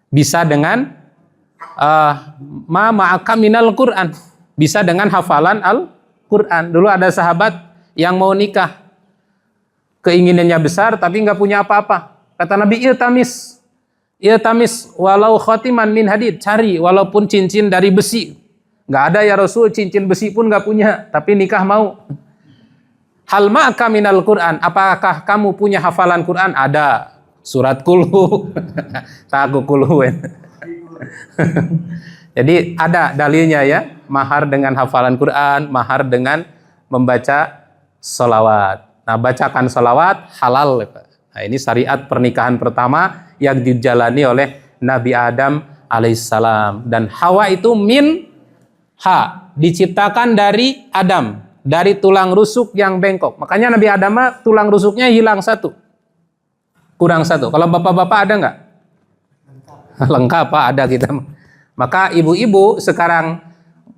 bisa dengan ma'aka minal Qur'an. Bisa dengan hafalan Al-Quran. Dulu ada sahabat yang mau nikah. Keinginannya besar tapi nggak punya apa-apa. Kata Nabi, Iltamis walau khatiman min hadid, cari walaupun cincin dari besi. Nggak ada ya Rasul, cincin besi pun nggak punya, tapi nikah mau. Hal ma'aka minal Qur'an, apakah kamu punya hafalan Quran? Ada, surat kulhu. Taku kulhu. Jadi ada dalilnya ya, mahar dengan hafalan Quran, mahar dengan membaca sholawat. Nah, bacakan sholawat halal. Nah, ini syariat pernikahan pertama yang dijalani oleh Nabi Adam alaihissalam. Dan Hawa itu diciptakan dari Adam, dari tulang rusuk yang bengkok. Makanya Nabi Adam tulang rusuknya hilang satu, kurang satu. Kalau bapak-bapak ada nggak? Lengkap Pak, ada kita. Maka ibu-ibu sekarang,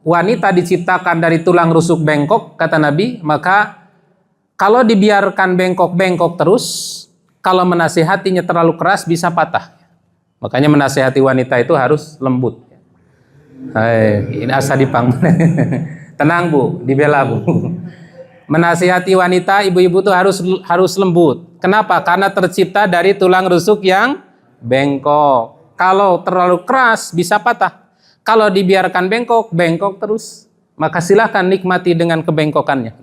wanita diciptakan dari tulang rusuk bengkok kata Nabi. Maka kalau dibiarkan bengkok-bengkok terus, kalau menasihatinya terlalu keras bisa patah. Makanya menasihati wanita itu harus lembut. Ini asa dipang. Tenang Bu, dibela Bu. Menasihati wanita, ibu-ibu itu harus lembut. Kenapa? Karena tercipta dari tulang rusuk yang bengkok. Kalau terlalu keras bisa patah. Kalau dibiarkan bengkok, bengkok terus. Maka silahkan nikmati dengan kebengkokannya.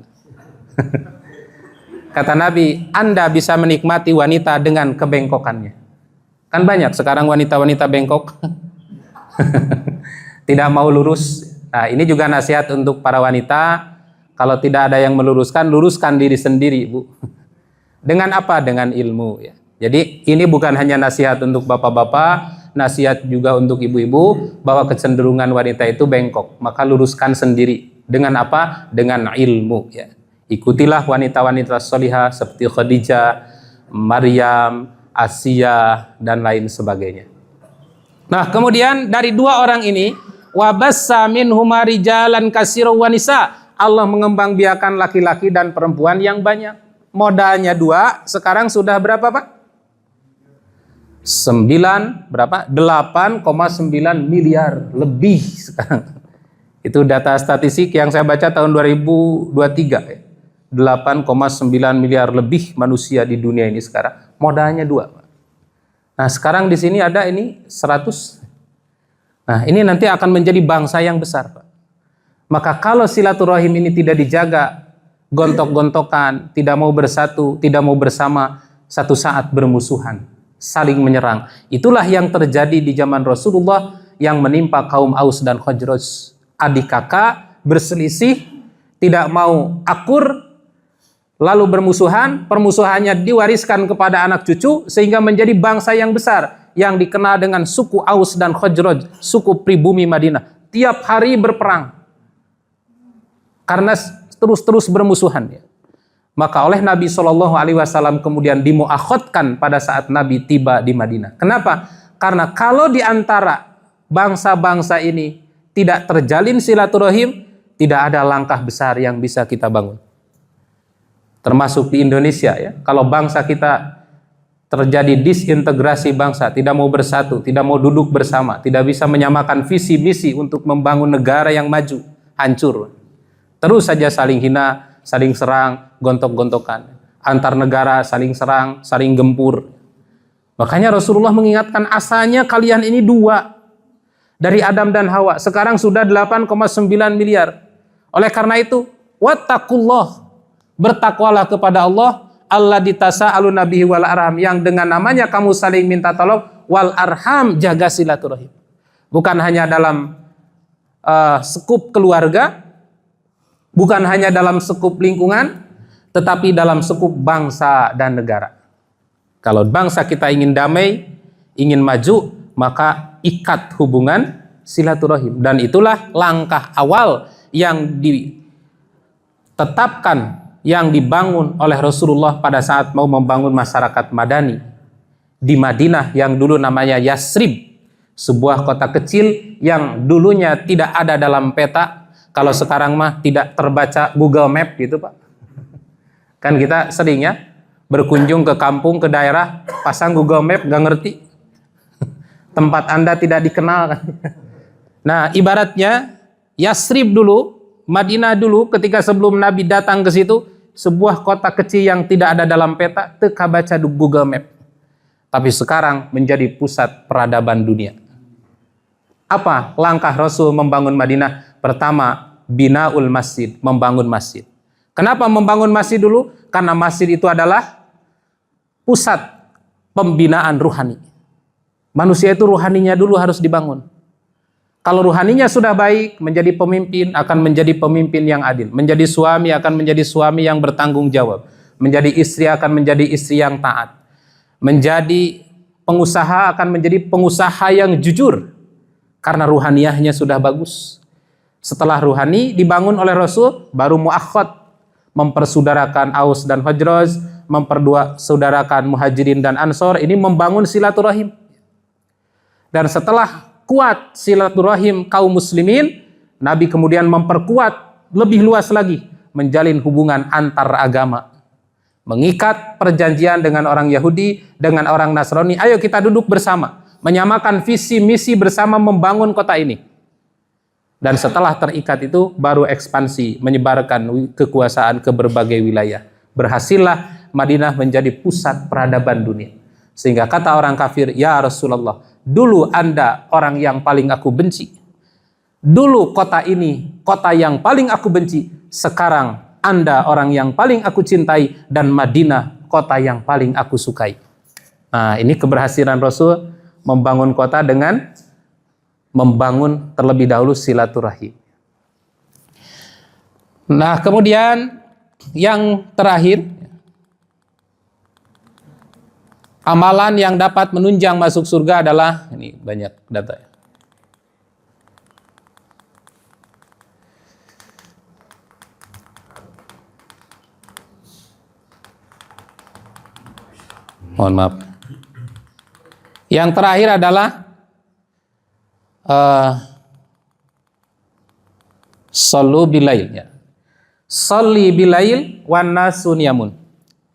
Kata Nabi, Anda bisa menikmati wanita dengan kebengkokannya. Kan banyak sekarang wanita-wanita bengkok. Tidak mau lurus. Nah, ini juga nasihat untuk para wanita. Kalau tidak ada yang meluruskan, luruskan diri sendiri, Bu. Dengan apa? Dengan ilmu. Ya. Jadi ini bukan hanya nasihat untuk bapak-bapak, nasihat juga untuk ibu-ibu, bahwa kecenderungan wanita itu bengkok. Maka luruskan sendiri. Dengan apa? Dengan ilmu. Ya. Ikutilah wanita-wanita sholihah seperti Khadijah, Maryam, Asia, dan lain sebagainya. Nah, kemudian dari dua orang ini, wabassa minhuma rijalan katsiran wa nisa, Allah mengembangbiakan laki-laki dan perempuan yang banyak. Modalnya 2, sekarang sudah berapa Pak? 8,9 miliar lebih sekarang. Itu data statistik yang saya baca tahun 2023 ya. 8,9 miliar lebih manusia di dunia ini sekarang. Modalnya 2. Nah, sekarang di sini ada ini 100. Nah, ini nanti akan menjadi bangsa yang besar, Pak. Maka kalau silaturahim ini tidak dijaga, gontok-gontokan, tidak mau bersatu, tidak mau bersama, satu saat bermusuhan, saling menyerang. Itulah yang terjadi di zaman Rasulullah yang menimpa kaum Aus dan Khazraj. Adik kakak berselisih, tidak mau akur, lalu bermusuhan, permusuhannya diwariskan kepada anak cucu, sehingga menjadi bangsa yang besar, yang dikenal dengan suku Aus dan Khazraj, suku pribumi Madinah. Tiap hari berperang, karena terus-terus bermusuhan. Maka oleh Nabi SAW kemudian dimuakhadkan pada saat Nabi tiba di Madinah. Kenapa? Karena kalau di antara bangsa-bangsa ini tidak terjalin silaturahim, tidak ada langkah besar yang bisa kita bangun. Termasuk di Indonesia ya. Kalau bangsa kita terjadi disintegrasi bangsa, tidak mau bersatu, tidak mau duduk bersama, tidak bisa menyamakan visi misi untuk membangun negara yang maju, hancur. Terus saja saling hina, saling serang, gontok-gontokan. Antar negara saling serang, saling gempur. Makanya Rasulullah mengingatkan, asalnya kalian ini 2. Dari Adam dan Hawa. Sekarang sudah 8,9 miliar. Oleh karena itu, wattaqullah. Bertakwalah kepada Allah, Allah ditasa'alu nabihi wal arham, yang dengan namanya kamu saling minta tolong, wal arham, jaga silaturahim. Bukan hanya dalam skup keluarga, Bukan hanya dalam skup lingkungan, tetapi dalam skup bangsa dan negara. Kalau bangsa kita ingin damai, ingin maju, maka ikat hubungan silaturahim. Dan itulah langkah awal yang ditetapkan, yang dibangun oleh Rasulullah pada saat mau membangun masyarakat Madani di Madinah yang dulu namanya Yasrib, sebuah kota kecil yang dulunya tidak ada dalam peta. Kalau sekarang mah tidak terbaca Google Map gitu Pak. Kan kita sering ya berkunjung ke kampung, ke daerah, pasang Google Map gak ngerti. Tempat Anda tidak dikenal kan. Nah, ibaratnya Yasrib dulu, Madinah dulu ketika sebelum Nabi datang ke situ, sebuah kota kecil yang tidak ada dalam peta, teka baca di Google Map. Tapi sekarang menjadi pusat peradaban dunia. Apa langkah Rasul membangun Madinah? Pertama, binaul masjid, membangun masjid. Kenapa membangun masjid dulu? Karena masjid itu adalah pusat pembinaan ruhani. Manusia itu ruhaninya dulu harus dibangun. Kalau ruhaninya sudah baik, menjadi pemimpin akan menjadi pemimpin yang adil. Menjadi suami akan menjadi suami yang bertanggung jawab. Menjadi istri akan menjadi istri yang taat. Menjadi pengusaha akan menjadi pengusaha yang jujur. Karena ruhaniyahnya sudah bagus. Setelah ruhani dibangun oleh Rasul, baru muakhad, mempersaudarakan Aus dan Khazraj, mempersaudarakan Muhajirin dan Ansor. Ini membangun silaturahim. Dan setelah kuat silaturahim kaum muslimin, Nabi kemudian memperkuat lebih luas lagi, menjalin hubungan antar agama, mengikat perjanjian dengan orang Yahudi, dengan orang Nasrani. Ayo kita duduk bersama, menyamakan visi misi bersama membangun kota ini. Dan setelah terikat itu baru ekspansi, menyebarkan kekuasaan ke berbagai wilayah. Berhasillah Madinah menjadi pusat peradaban dunia. Sehingga kata orang kafir, ya Rasulullah, dulu Anda orang yang paling aku benci. Dulu kota ini kota yang paling aku benci. Sekarang Anda orang yang paling aku cintai, dan Madinah kota yang paling aku sukai. Nah, ini keberhasilan Rasul membangun kota dengan membangun terlebih dahulu silaturahim. Nah, kemudian yang terakhir, amalan yang dapat menunjang masuk surga adalah, ini banyak data ya. Mohon maaf. Yang terakhir adalah sallu bilail ya. Salli bilail wan nasu niyamun.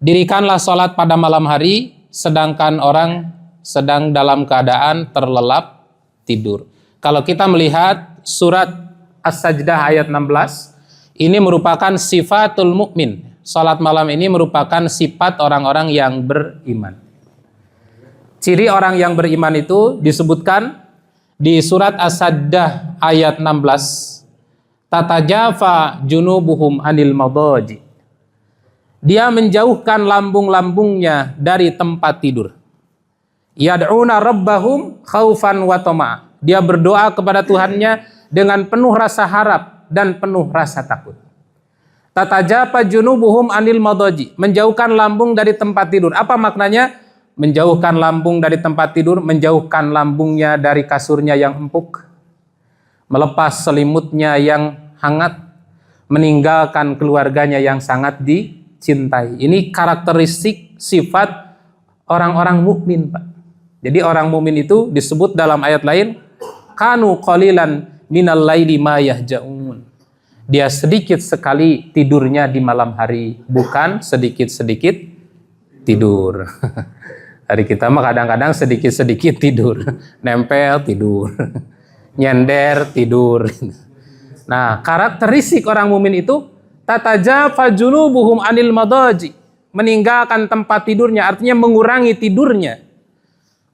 Dirikanlah salat pada malam hari sedangkan orang sedang dalam keadaan terlelap tidur. Kalau kita melihat surat As-Sajdah ayat 16, ini merupakan sifatul mukmin. Salat malam ini merupakan sifat orang-orang yang beriman. Ciri orang yang beriman itu disebutkan di surat As-Sajdah ayat 16, tatajafa junubuhum anil madaji. Dia menjauhkan lambung-lambungnya dari tempat tidur. Yad'una rabbahum khaufan wa tama'a. Dia berdoa kepada Tuhannya dengan penuh rasa harap dan penuh rasa takut. Tatajafa junubuhum anil madaji, menjauhkan lambung dari tempat tidur. Apa maknanya? Menjauhkan lambung dari tempat tidur, menjauhkan lambungnya dari kasurnya yang empuk, melepas selimutnya yang hangat, meninggalkan keluarganya yang sangat dicintai. Ini karakteristik sifat orang-orang mukmin, Pak. Jadi orang mukmin itu disebut dalam ayat lain, kanu qalilan minal laili ma yahja'un. Dia sedikit sekali tidurnya di malam hari, bukan sedikit-sedikit tidur. Hari kita mah kadang-kadang sedikit-sedikit tidur, nempel tidur, nyender tidur. Nah, karakteristik orang mukmin itu tatajafa junubuhum anil madaji, meninggalkan tempat tidurnya, artinya mengurangi tidurnya.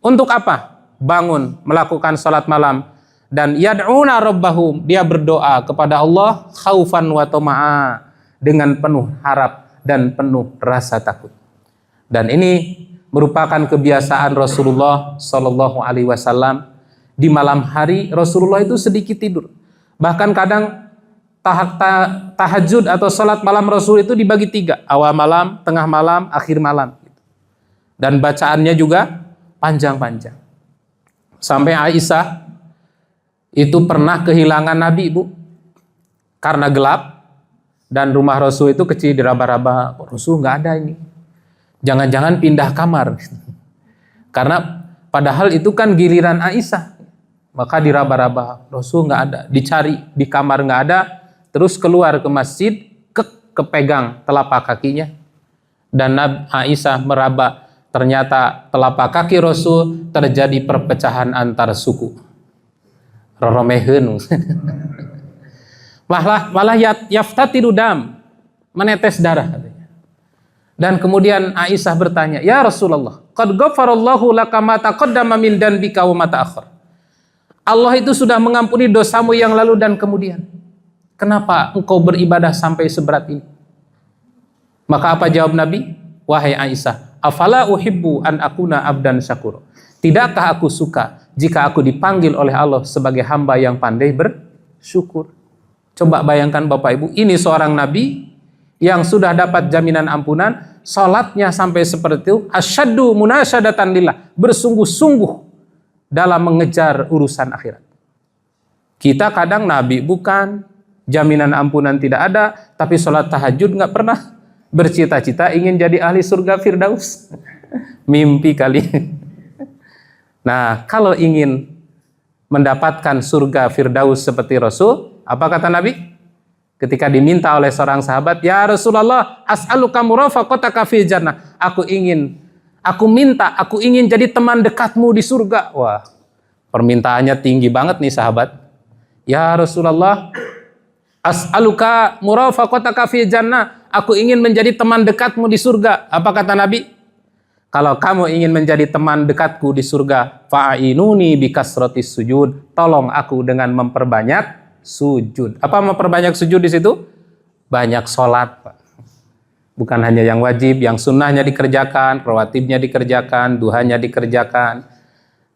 Untuk apa? Bangun, melakukan salat malam, dan yad'una rabbahum, dia berdoa kepada Allah khaufan wa tama'a, dengan penuh harap dan penuh rasa takut. Dan ini merupakan kebiasaan Rasulullah Shallallahu Alaihi Wasallam. Di malam hari Rasulullah itu sedikit tidur. Bahkan kadang tahajud atau salat malam Rasul itu dibagi 3, awal malam, tengah malam, akhir malam. Dan bacaannya juga panjang-panjang. Sampai Aisyah itu pernah kehilangan Nabi, Bu, karena gelap dan rumah Rasul itu kecil, diraba-raba. Rasul nggak ada ini. Jangan-jangan pindah kamar. Karena padahal itu kan giliran Aisyah. Maka diraba-raba. Rasul nggak ada. Dicari di kamar nggak ada. Terus keluar ke masjid, kepegang telapak kakinya. Dan Aisyah meraba. Ternyata telapak kaki Rasul terjadi perpecahan antar suku. Roromehen. malah yaftatiru dam, menetes darah. Dan kemudian Aisyah bertanya, "Ya Rasulullah, qad ghafarallahu laka ma taqaddama min danbika wa ma ta'akhkhar." Allah itu sudah mengampuni dosamu yang lalu dan kemudian. Kenapa engkau beribadah sampai seberat ini? Maka apa jawab Nabi? "Wahai Aisyah, afala uhibbu an akuna abdan syakur." Tidakkah aku suka jika aku dipanggil oleh Allah sebagai hamba yang pandai bersyukur? Coba bayangkan Bapak Ibu, ini seorang Nabi yang sudah dapat jaminan ampunan, salatnya sampai seperti itu, asyaddu munasyadatan lillah, bersungguh-sungguh dalam mengejar urusan akhirat. Kita kadang Nabi bukan, jaminan ampunan tidak ada, tapi salat tahajud nggak pernah, bercita-cita ingin jadi ahli surga Firdaus. Mimpi kali. Nah, kalau ingin mendapatkan surga Firdaus seperti Rasul, apa kata Nabi? Ketika diminta oleh seorang sahabat, "Ya Rasulullah, as'aluka murafaqataka fil jannah." Aku ingin jadi teman dekatmu di surga. Wah, permintaannya tinggi banget nih sahabat. "Ya Rasulullah, as'aluka murafaqataka fil jannah." Aku ingin menjadi teman dekatmu di surga. Apa kata Nabi? "Kalau kamu ingin menjadi teman dekatku di surga, fa'inuni bikasratis sujud." Tolong aku dengan memperbanyak sujud. Apa memperbanyak sujud di situ? Banyak sholat, Pak. Bukan hanya yang wajib, yang sunnahnya dikerjakan, rawatibnya dikerjakan, duhanya dikerjakan,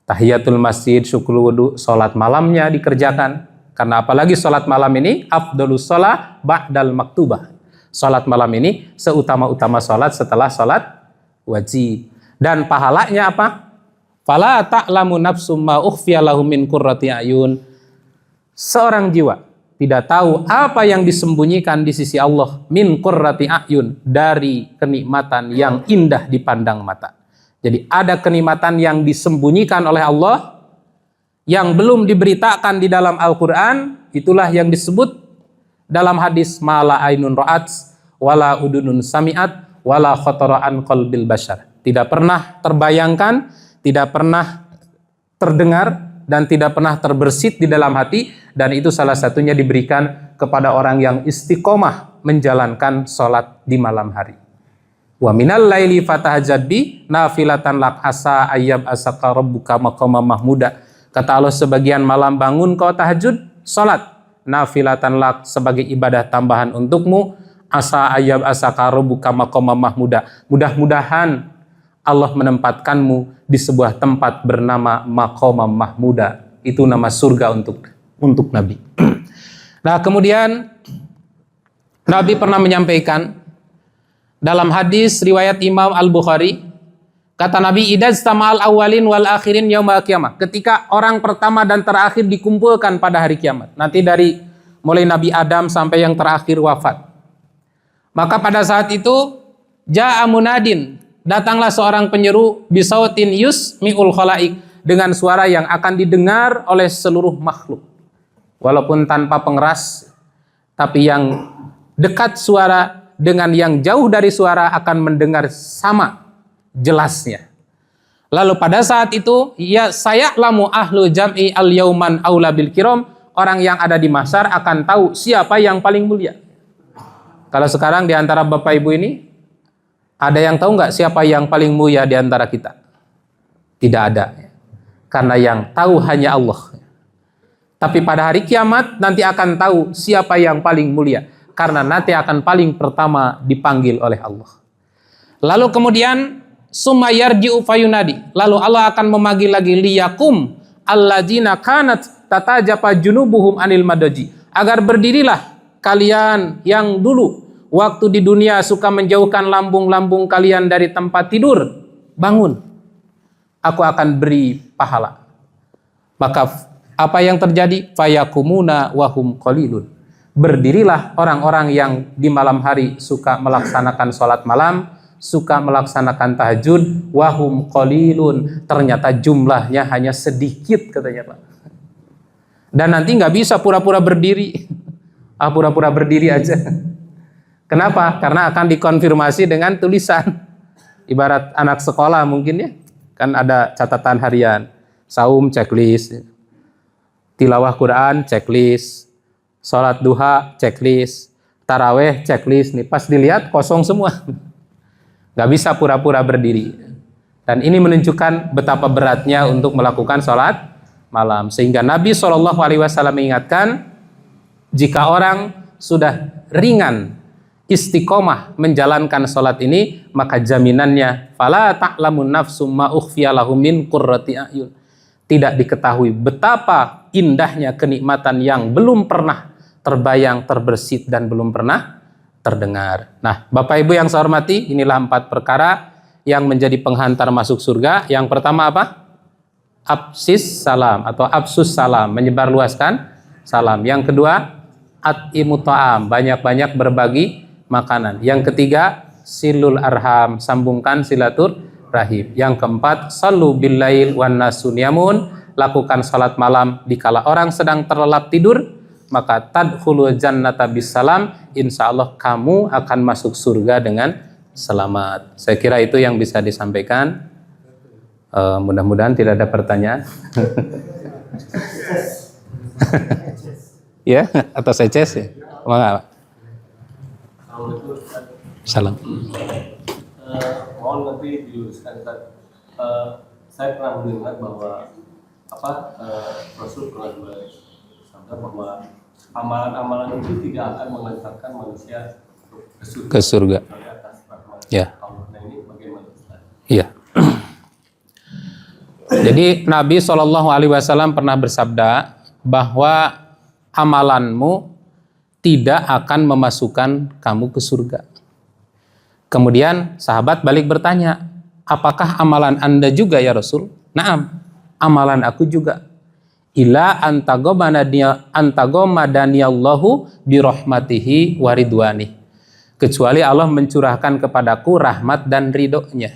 tahiyatul masjid, syukur wudu, sholat malamnya dikerjakan. Karena apalagi sholat malam ini afdalus sholat ba'dal maktubah. Sholat malam ini seutama-utama sholat setelah sholat wajib. Dan pahalanya apa? Fala ta'lamu nafsum ma ukhfiya lahum min qurrati ayun. Seorang jiwa tidak tahu apa yang disembunyikan di sisi Allah min qurrati ayun, dari kenikmatan yang indah dipandang mata. Jadi ada kenikmatan yang disembunyikan oleh Allah yang belum diberitakan di dalam Al-Qur'an, itulah yang disebut dalam hadis mala ainun ra'at wala udunun sami'at wala khatara an qalbil bashar. Tidak pernah terbayangkan, tidak pernah terdengar, dan tidak pernah terbersit di dalam hati, dan itu salah satunya diberikan kepada orang yang istiqomah menjalankan sholat di malam hari. Wa minal laili fatahajjad bi nafilatan lak asa ayyab asaka rabbuka maqama mahmuda. Kata Allah, sebagian malam bangun kau tahajud, sholat nafilatan lak, sebagai ibadah tambahan untukmu, asa ayyab asaka rabbuka maqama mahmuda. Mudah-mudahan Allah menempatkanmu di sebuah tempat bernama Maqamam Mahmuda. Itu nama surga untuk Nabi. Nah, kemudian Nabi pernah menyampaikan dalam hadis riwayat Imam Al-Bukhari, kata Nabi, idajtama'al awwalin wal akhirin yaumil qiyamah. Ketika orang pertama dan terakhir dikumpulkan pada hari kiamat. Nanti dari mulai Nabi Adam sampai yang terakhir wafat. Maka pada saat itu ja'a munadin, datanglah seorang penyeru bisautin yusmi'ul khalaik, dengan suara yang akan didengar oleh seluruh makhluk. Walaupun tanpa pengeras, tapi yang dekat suara dengan yang jauh dari suara akan mendengar sama jelasnya. Lalu pada saat itu, ya saya'lamu ahlu jam'i al-yauman aula bil kiram, orang yang ada di mahsyar akan tahu siapa yang paling mulia. Kalau sekarang di antara Bapak Ibu ini, ada yang tahu nggak siapa yang paling mulia di antara kita? Tidak ada. Karena yang tahu hanya Allah. Tapi pada hari kiamat nanti akan tahu siapa yang paling mulia. Karena nanti akan paling pertama dipanggil oleh Allah. Lalu kemudian summa yarji'u fayunadi. Lalu Allah akan memanggil lagi liyakum alladzina kanat tatajafa junubuhum anil madaji. Agar berdirilah kalian yang dulu waktu di dunia suka menjauhkan lambung-lambung kalian dari tempat tidur, bangun. Aku akan beri pahala. Maka apa yang terjadi? Fayakumuna wahum qalilun. Berdirilah orang-orang yang di malam hari suka melaksanakan sholat malam, suka melaksanakan tahajud, wahum qalilun. Ternyata jumlahnya hanya sedikit, katanya Pak. Dan nanti nggak bisa pura-pura berdiri. Pura-pura berdiri aja. Kenapa? Karena akan dikonfirmasi dengan tulisan. Ibarat anak sekolah mungkin ya. Kan ada catatan harian. Saum checklist. Tilawah Quran checklist. Sholat duha checklist. Taraweh checklist. Nih, pas dilihat kosong semua. Gak bisa pura-pura berdiri. Dan ini menunjukkan betapa beratnya untuk melakukan sholat malam. Sehingga Nabi SAW mengingatkan, jika orang sudah ringan istiqomah menjalankan sholat ini, maka jaminannya fala ta'lamun nafsum ma ukhfiya lahum min qurrati a'yun. Tidak diketahui betapa indahnya kenikmatan yang belum pernah terbayang, terbersit, dan belum pernah terdengar. Nah, Bapak Ibu yang saya hormati, inilah 4 perkara yang menjadi penghantar masuk surga. Yang pertama apa? Absis salam atau absus salam, menyebarluaskan salam. Yang kedua, at'imu ta'am, banyak-banyak berbagi makanan. Yang ketiga, silul arham, sambungkan silaturahim. Yang keempat, sallu billail wan nasu niyamun, lakukan salat malam dikala orang sedang terlelap tidur, maka tadkhulul jannata bisalam, insyaallah kamu akan masuk surga dengan selamat. Saya kira itu yang bisa disampaikan. Mudah-mudahan tidak ada pertanyaan. Ya, atau saya ya? Mengapa? Salam. Mohon nanti diluruskan, saya pernah mendengar bahwa Rasul pernah bersabda bahwa amalan-amalan itu tidak akan mengantarkan manusia ke surga. Ya. Nah, ini bagaimana Ustaz? Iya. Jadi Nabi SAW pernah bersabda bahwa amalanmu tidak akan memasukkan kamu ke surga. Kemudian sahabat balik bertanya, apakah amalan Anda juga ya Rasul? Naam, amalan aku juga. Ila antagomadaniyallahu birahmatihi waridwani. Kecuali Allah mencurahkan kepadaku rahmat dan ridhonya.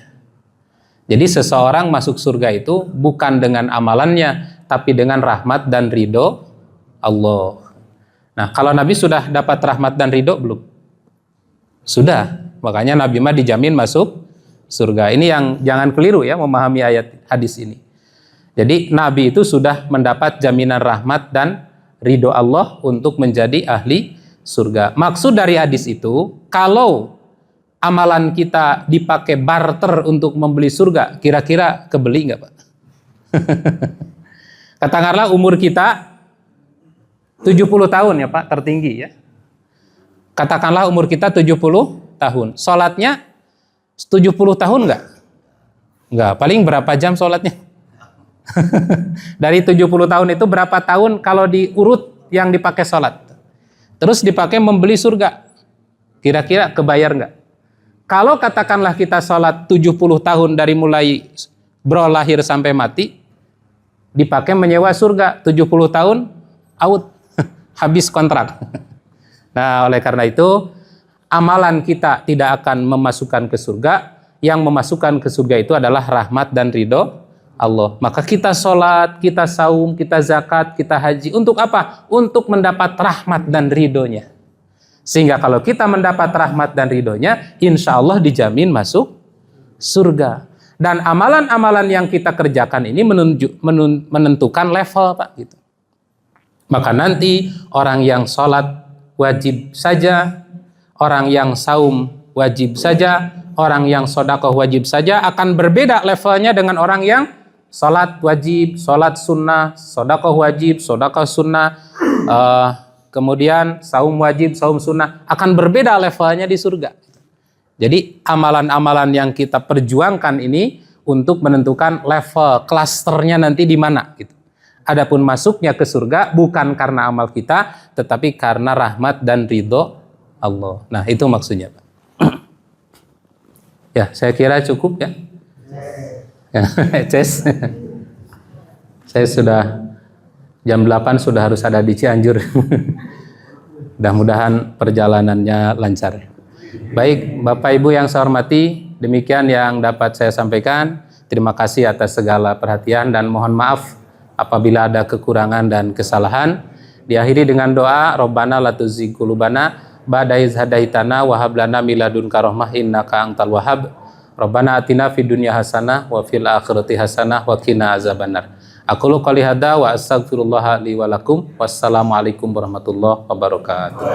Jadi seseorang masuk surga itu bukan dengan amalannya, tapi dengan rahmat dan ridho Allah. Nah, kalau Nabi sudah dapat rahmat dan ridho belum? Sudah. Makanya Nabi mah dijamin masuk surga. Ini yang jangan keliru ya memahami ayat hadis ini. Jadi Nabi itu sudah mendapat jaminan rahmat dan ridho Allah untuk menjadi ahli surga. Maksud dari hadis itu, kalau amalan kita dipakai barter untuk membeli surga, kira-kira kebeli nggak Pak? Katakanlah umur kita 70 tahun ya Pak, tertinggi ya. Katakanlah umur kita 70 tahun. Sholatnya 70 tahun nggak? Nggak, paling berapa jam sholatnya? Dari 70 tahun itu berapa tahun kalau diurut yang dipakai sholat? Terus dipakai membeli surga. Kira-kira kebayar nggak? Kalau katakanlah kita sholat 70 tahun dari mulai bro lahir sampai mati, dipakai menyewa surga 70 tahun, out, habis kontrak. Nah, oleh karena itu, amalan kita tidak akan memasukkan ke surga. Yang memasukkan ke surga itu adalah rahmat dan ridho Allah. Maka kita sholat, kita saum, kita zakat, kita haji. Untuk apa? Untuk mendapat rahmat dan ridhonya. Sehingga kalau kita mendapat rahmat dan ridhonya, insya Allah dijamin masuk surga. Dan amalan-amalan yang kita kerjakan ini menentukan level Pak. Gitu. Maka nanti orang yang sholat wajib saja, orang yang saum wajib saja, orang yang sedekah wajib saja akan berbeda levelnya dengan orang yang sholat wajib, sholat sunnah, sedekah wajib, sedekah sunnah, kemudian saum wajib, saum sunnah, akan berbeda levelnya di surga. Jadi amalan-amalan yang kita perjuangkan ini untuk menentukan level klasternya nanti di mana gitu. Adapun masuknya ke surga bukan karena amal kita, tetapi karena rahmat dan ridho Allah. Nah, itu maksudnya, Pak. Ya, saya kira cukup ya. Ya, Ces. Saya sudah jam 8 sudah harus ada di Cianjur. Mudah-mudahan perjalanannya lancar. Baik, Bapak Ibu yang saya hormati, demikian yang dapat saya sampaikan. Terima kasih atas segala perhatian dan mohon maaf apabila ada kekurangan dan kesalahan. Diakhiri dengan doa, Rabbana la tuzigh qulubana ba'da idh hadaitana wa hab lana min ladunka rahmah innaka antal wahhab. Rabbana atina fid dunya hasanah wa fil akhirati hasanah wa qina azabannar. Aqulu qouli hadza wa astaghfirullah li wa lakum. Wassalamualaikum warahmatullahi wabarakatuh.